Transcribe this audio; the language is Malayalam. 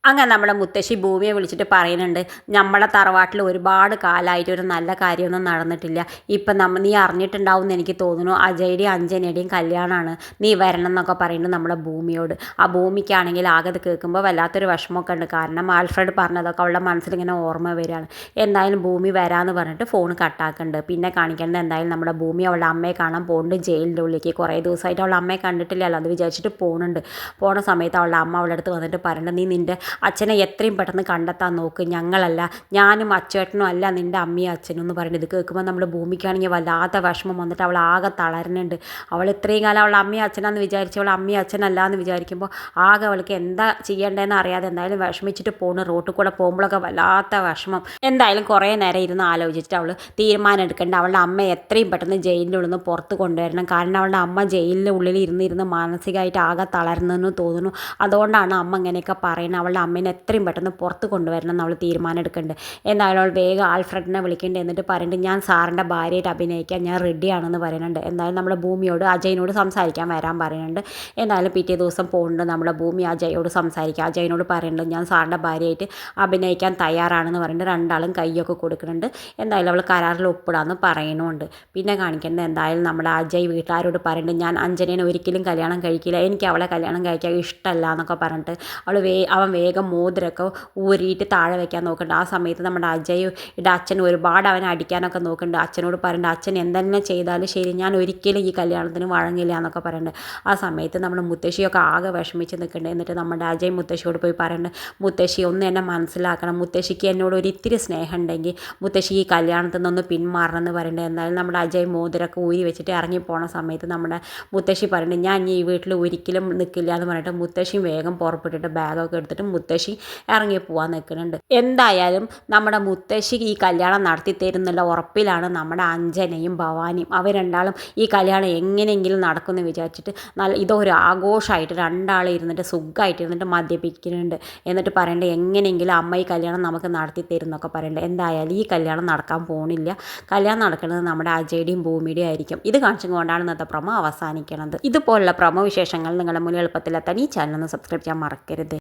അങ്ങനെ നമ്മുടെ മുത്തശ്ശി ഭൂമിയെ വിളിച്ചിട്ട് പറയുന്നുണ്ട്, നമ്മുടെ തറവാട്ടിൽ ഒരുപാട് കാലമായിട്ട് ഒരു നല്ല കാര്യമൊന്നും നടന്നിട്ടില്ല. ഇപ്പം നീ അറിഞ്ഞിട്ടുണ്ടാവും എന്ന് എനിക്ക് തോന്നുന്നു, അജയുടെയും അഞ്ജനയുടെയും കല്യാണമാണ്, നീ വരണം എന്നൊക്കെ പറയുന്നുണ്ട് നമ്മുടെ ഭൂമിയോട്. ആ ഭൂമിക്കാണെങ്കിൽ ആകെ അത് കേൾക്കുമ്പോൾ വല്ലാത്തൊരു വിഷമമൊക്കെ ഉണ്ട്. കാരണം ആൽഫ്രഡ് പറഞ്ഞതൊക്കെ അവളുടെ മനസ്സിലിങ്ങനെ ഓർമ്മ വരികയാണ്. എന്തായാലും ഭൂമി വരാമെന്ന് പറഞ്ഞിട്ട് ഫോൺ കട്ടാക്കുന്നുണ്ട്. പിന്നെ കാണിക്കേണ്ടത് എന്തായാലും നമ്മുടെ ഭൂമി അവളുടെ അമ്മയെ കാണാൻ പോകുന്നുണ്ട് ജയിലിൻ്റെ ഉള്ളിലേക്ക്. കുറേ ദിവസമായിട്ട് അവളുടെ അമ്മയെ കണ്ടിട്ടില്ലല്ലോ, അത് വിചാരിച്ചിട്ട് പോകുന്നുണ്ട്. പോണ സമയത്ത് അവളുടെ അമ്മ അവളുടെ അടുത്ത് വന്നിട്ട് പറയുന്നുണ്ട്, നീ നിൻ്റെ അച്ഛനെ എത്രയും പെട്ടെന്ന് കണ്ടെത്താൻ നോക്ക്, ഞങ്ങളല്ല, ഞാനും അച്ചേട്ടനും അല്ല നിൻ്റെ അമ്മയും അച്ഛനും എന്ന് പറയുന്നത്. ഇത് കേൾക്കുമ്പോൾ നമ്മുടെ ഭൂമിക്കാണെങ്കിൽ വല്ലാത്ത വിഷമം വന്നിട്ട് അവൾ ആകെ തളരുന്നുണ്ട്. അവൾ ഇത്രയും കാലം അവൾ അമ്മയും അച്ഛനാന്ന് വിചാരിച്ചു, അവൾ അമ്മയും അച്ഛനല്ല എന്ന് വിചാരിക്കുമ്പോൾ ആകെ അവൾക്ക് എന്താ ചെയ്യേണ്ടതെന്ന് അറിയാതെ എന്തായാലും വിഷമിച്ചിട്ട് പോകുന്നു. റോട്ടിൽ കൂടെ പോകുമ്പോഴൊക്കെ വല്ലാത്ത വിഷമം. എന്തായാലും കുറേ നേരം ഇരുന്ന് ആലോചിച്ചിട്ട് അവൾ തീരുമാനം എടുക്കേണ്ട, അവളുടെ അമ്മ എത്രയും പെട്ടെന്ന് ജയിലിൻ്റെ ഉള്ളിൽ നിന്ന് പുറത്ത് കൊണ്ടുവരണം. കാരണം അവളുടെ അമ്മ ജയിലിൻ്റെ ഉള്ളിൽ ഇരുന്ന് മാനസികമായിട്ട് ആകെ തളർന്നെന്ന് തോന്നുന്നു. അതുകൊണ്ടാണ് അമ്മ ഇങ്ങനെയൊക്കെ പറയുന്നത്. അവളുടെ അമ്മേനെ എത്രയും പെട്ടെന്ന് പുറത്ത് കൊണ്ടുവരണം എന്ന് അവൾ തീരുമാനം എടുക്കുന്നുണ്ട്. എന്തായാലും അവൾ വേഗം ആൽഫ്രഡിനെ വിളിക്കേണ്ടത്, എന്നിട്ട് പറയുന്നുണ്ട്, ഞാൻ സാറിൻ്റെ ഭാര്യയായിട്ട് അഭിനയിക്കാൻ ഞാൻ റെഡിയാണെന്ന് പറയുന്നുണ്ട്. എന്തായാലും നമ്മുടെ ഭൂമിയോട് അജയനോട് സംസാരിക്കാൻ വരാൻ പറയുന്നുണ്ട്. എന്തായാലും പിറ്റേ ദിവസം പോകുന്നുണ്ട് നമ്മുടെ ഭൂമി അജയോട് സംസാരിക്കുക. അജയനോട് പറയുന്നുണ്ട്, ഞാൻ സാറിൻ്റെ ഭാര്യയായിട്ട് അഭിനയിക്കാൻ തയ്യാറാണെന്ന് പറയുന്നുണ്ട്. രണ്ടാളും കൈയൊക്കെ കൊടുക്കുന്നുണ്ട്. എന്തായാലും അവൾ കരാറിൽ ഒപ്പിടാമെന്ന് പറയുന്നുമുണ്ട്. പിന്നെ കാണിക്കേണ്ടത് എന്തായാലും നമ്മുടെ അജയ് വീട്ടുകാരോട് പറയുന്നുണ്ട്, ഞാൻ അഞ്ജനേനെ ഒരിക്കലും കല്യാണം കഴിക്കില്ല, എനിക്ക് അവളെ കല്യാണം കഴിക്കാൻ ഇഷ്ടമല്ല എന്നൊക്കെ പറഞ്ഞിട്ട് അവൻ വേഗം മോതിരമൊക്കെ ഊരിയിട്ട് താഴെ വയ്ക്കാൻ നോക്കുന്നുണ്ട്. ആ സമയത്ത് നമ്മുടെ അജയുടെ അച്ഛൻ ഒരുപാട് അവനെ അടിക്കാനൊക്കെ നോക്കുന്നുണ്ട്. അച്ഛനോട് പറയുന്നുണ്ട്, അച്ഛൻ എന്തെല്ലാം ചെയ്താലും ശരി, ഞാൻ ഒരിക്കലും ഈ കല്യാണത്തിന് വഴങ്ങില്ല എന്നൊക്കെ പറയുന്നുണ്ട്. ആ സമയത്ത് നമ്മുടെ മുത്തശ്ശിയൊക്കെ ആകെ വിഷമിച്ച് നിൽക്കുന്നുണ്ട്. എന്നിട്ട് നമ്മുടെ അജയ് മുത്തശ്ശിയോട് പോയി പറയുന്നുണ്ട്, മുത്തശ്ശി ഒന്ന് എന്നെ മനസ്സിലാക്കണം, മുത്തശ്ശിക്ക് എന്നോട് ഒരിത്തിരി സ്നേഹം ഉണ്ടെങ്കിൽ മുത്തശ്ശി ഈ കല്യാണത്തിൽ നിന്നൊന്ന് പിന്മാറണം എന്ന് പറയുന്നുണ്ട്. എന്തായാലും നമ്മുടെ അജയ് മോതിരമൊക്കെ ഊരി വെച്ചിട്ട് ഇറങ്ങിപ്പോണ സമയത്ത് നമ്മുടെ മുത്തശ്ശി പറയുന്നുണ്ട്, ഞാൻ ഈ വീട്ടിൽ ഒരിക്കലും നിൽക്കില്ല എന്ന് പറഞ്ഞിട്ട് മുത്തശ്ശിയും വേഗം പുറപ്പെട്ടിട്ട് ബാഗൊക്കെ എടുത്തിട്ട് മുത്തശ്ശി ഇറങ്ങി പോകാൻ നിൽക്കുന്നുണ്ട്. എന്തായാലും നമ്മുടെ മുത്തശ്ശി ഈ കല്യാണം നടത്തി തരുന്നുള്ള ഉറപ്പിലാണ് നമ്മുടെ അഞ്ജനയും ഭവാനിയും. അവർ രണ്ടാളും ഈ കല്യാണം എങ്ങനെയെങ്കിലും നടക്കുമെന്ന് വിചാരിച്ചിട്ട് ഇതൊരു ആഘോഷമായിട്ട് രണ്ടാളും ഇരുന്നിട്ട് സുഖമായിട്ട് ഇരുന്നിട്ട് മദ്യപിക്കുന്നുണ്ട്. എന്നിട്ട് പറയേണ്ടത്, എങ്ങനെയെങ്കിലും അമ്മ ഈ കല്യാണം നമുക്ക് നടത്തി തരും എന്നൊക്കെ പറയേണ്ടത്. എന്തായാലും ഈ കല്യാണം നടക്കാൻ പോകുന്നില്ല. കല്യാണം നടക്കുന്നത് നമ്മുടെ അജയുടെയും ഭൂമിയുടെയും ആയിരിക്കും. ഇത് കാണിച്ചുകൊണ്ടാണ് ഇന്നത്തെ പ്രൊമോ അവസാനിക്കുന്നത്. ഇതുപോലുള്ള പ്രൊമോ വിശേഷങ്ങൾ നിങ്ങളുടെ മുന്നിൽ എളുപ്പത്തിലെത്താൻ ഈ ചാനൽ ഒന്ന് സബ്സ്ക്രൈബ് ചെയ്യാൻ മറക്കരുത്.